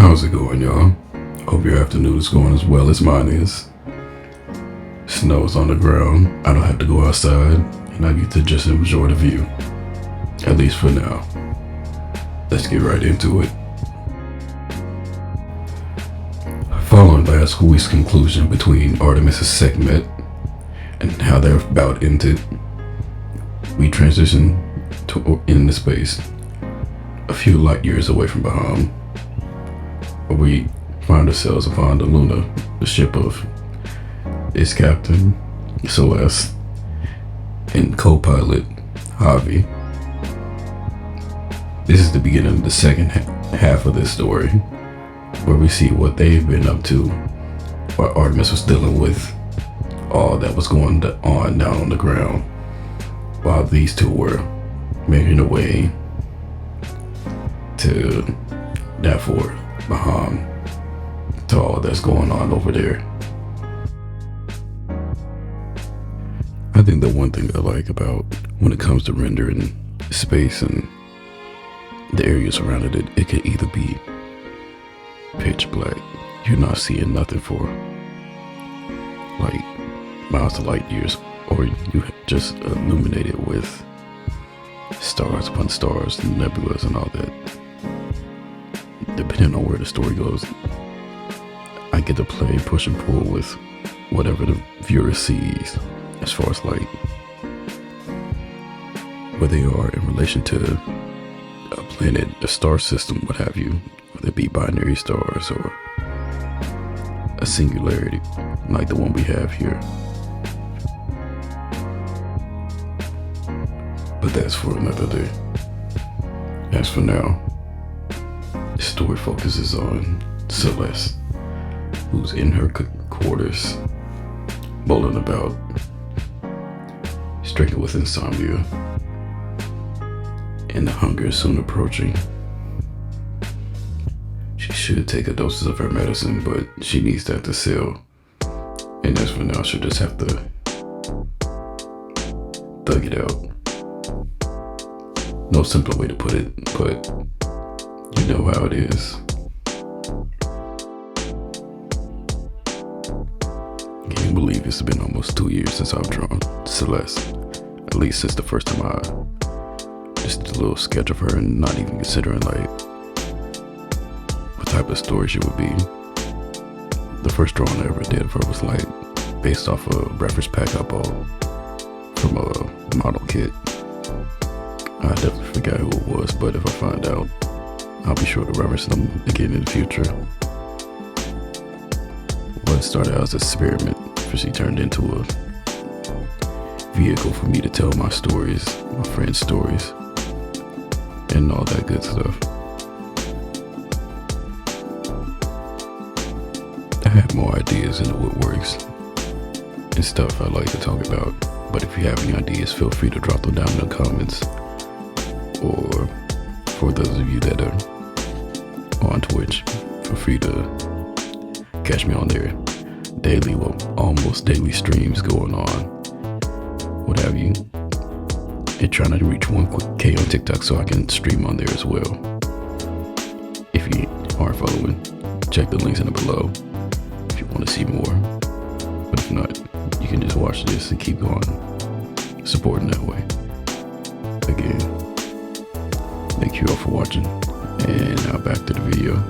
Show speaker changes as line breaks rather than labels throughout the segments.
How's it going, y'all? Hope your afternoon is going as well as mine is. Snow's on the ground. I don't have to go outside, and I get to just enjoy the view. At least for now. Let's get right into it. Following last week's conclusion between Artemis and Sekhmet and how they're about ended, we transition into space a few light years away from Baham, where we find ourselves upon the Luna, the ship of its captain, Celeste, and co-pilot, Javi. This is the beginning of the second half of this story, where we see what they've been up to while Artemis was dealing with all that was going on down on the ground, while these two were making their way to Darfur, Baham, to all that's going on over there. I think the one thing I like about when it comes to rendering space and the areas around it, it can either be pitch black, you're not seeing nothing for like miles to light years, or you just illuminate it with stars upon stars and nebulas and all that. Depending on where the story goes, I get to play push and pull with whatever the viewer sees as far as like where they are in relation to a planet, a star system, what have you, whether it be binary stars or a singularity like the one we have here. But that's for another day. As for now, the story focuses on Celeste, who's in her quarters, mulling about, stricken with insomnia, and the hunger is soon approaching. She should take a doses of her medicine, but she needs that to sell. And as for now, she'll just have to thug it out. No simpler way to put it, but you know how it is. Can you believe it's been almost 2 years since I've drawn Celeste? At least since the first time I just did a little sketch of her and not even considering like what type of story she would be. The first drawing I ever did of her was like based off a reference pack I bought from a model kit. I definitely forgot who it was, but if I find out, I'll be sure to reference them again in the future. What started out as an experiment, officially turned into a vehicle for me to tell my stories, my friends' stories, and all that good stuff. I have more ideas in the woodworks and stuff I'd like to talk about, but if you have any ideas, feel free to drop them down in the comments. Or for those of you that are on Twitch, feel free to catch me on there daily, well, almost daily streams going on, what have you, and trying to reach 1K on TikTok so I can stream on there as well. If you aren't following, check the links in the below if you want to see more, but if not, you can just watch this and keep going, supporting that way. Again, thank you all for watching, and now back to the video.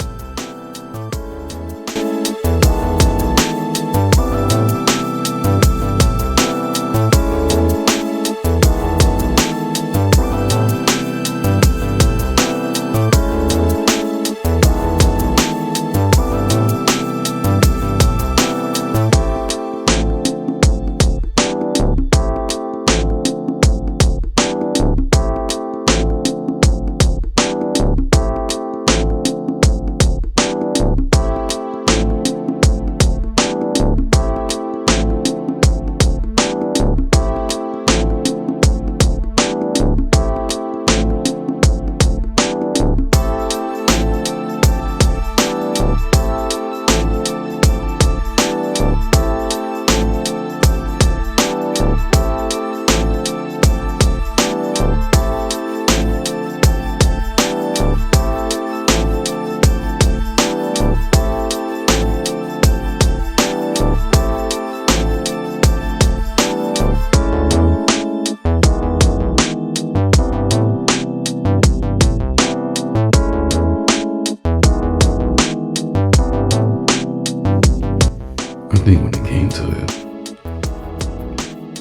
think when it came to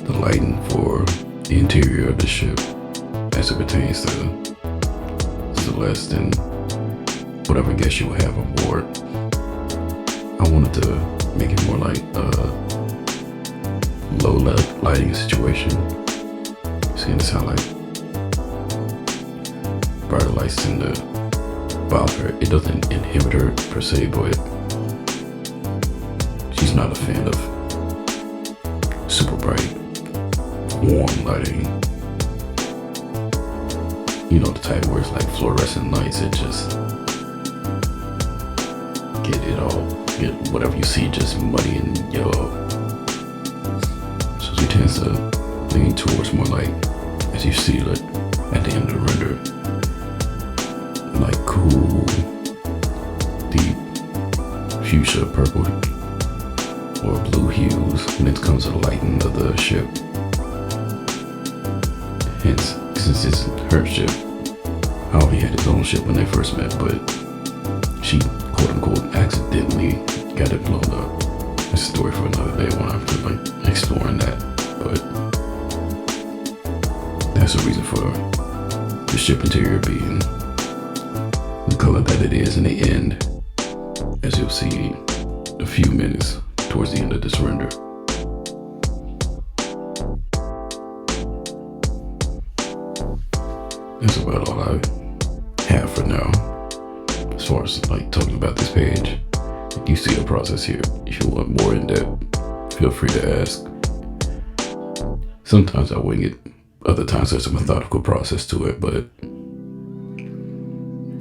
the lighting for the interior of the ship as it pertains to Celeste and whatever guest you would have aboard, I wanted to make it more like a low lighting situation. It's gonna sound like brighter lights tend to bother her. It doesn't inhibit her per se, but she's not a fan of super bright, warm lighting. You know, the type where it's like fluorescent lights, it just get whatever you see just muddy and yellow. So she tends to lean towards more like, as you see like at the end of the render, like cool, deep fuchsia, purple, or blue hues when it comes to the lighting of the ship. Hence, since it's her ship, Harvey had his own ship when they first met, but she quote unquote accidentally got it blown up. It's a story for another day when I feel like exploring that, but that's the reason for the ship interior being the color that it is in the end, as you'll see a few minutes towards the end of this render. That's about all I have for now as far as like talking about this page. If you see a process here, if you want more in depth, feel free to ask. Sometimes I wing it, other times there's a methodical process to it, but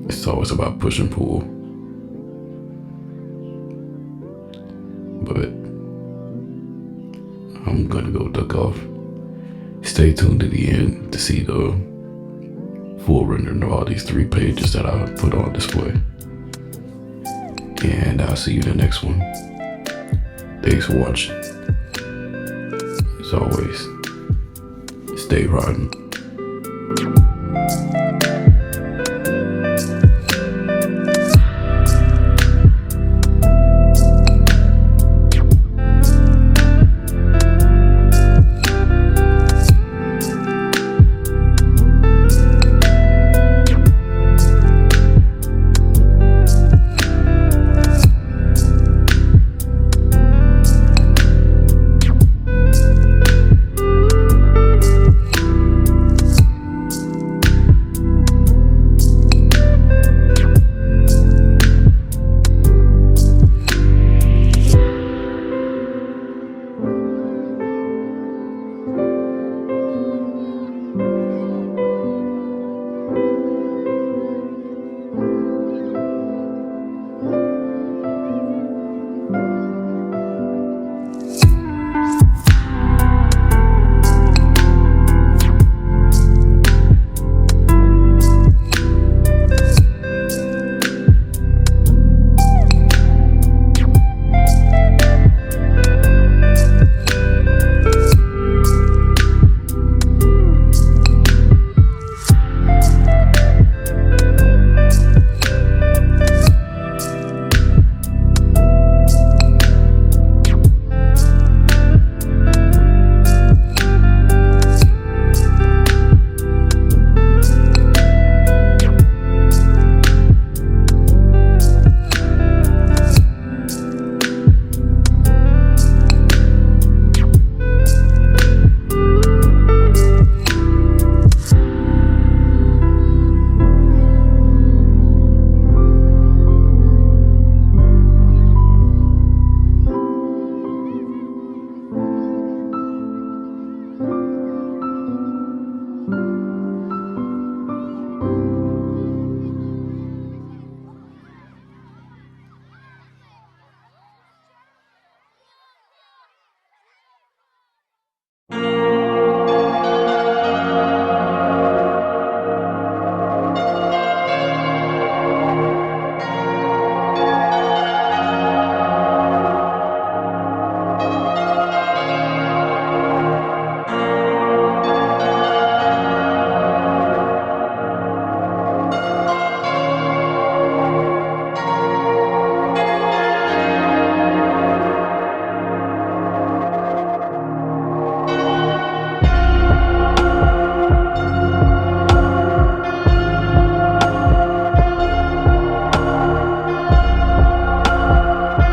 it's always about push and pull. But I'm gonna go duck off. Stay tuned to the end to see the full rendering of all these 3 pages that I put on display. And I'll see you in the next one. Thanks for watching. As always, stay riding.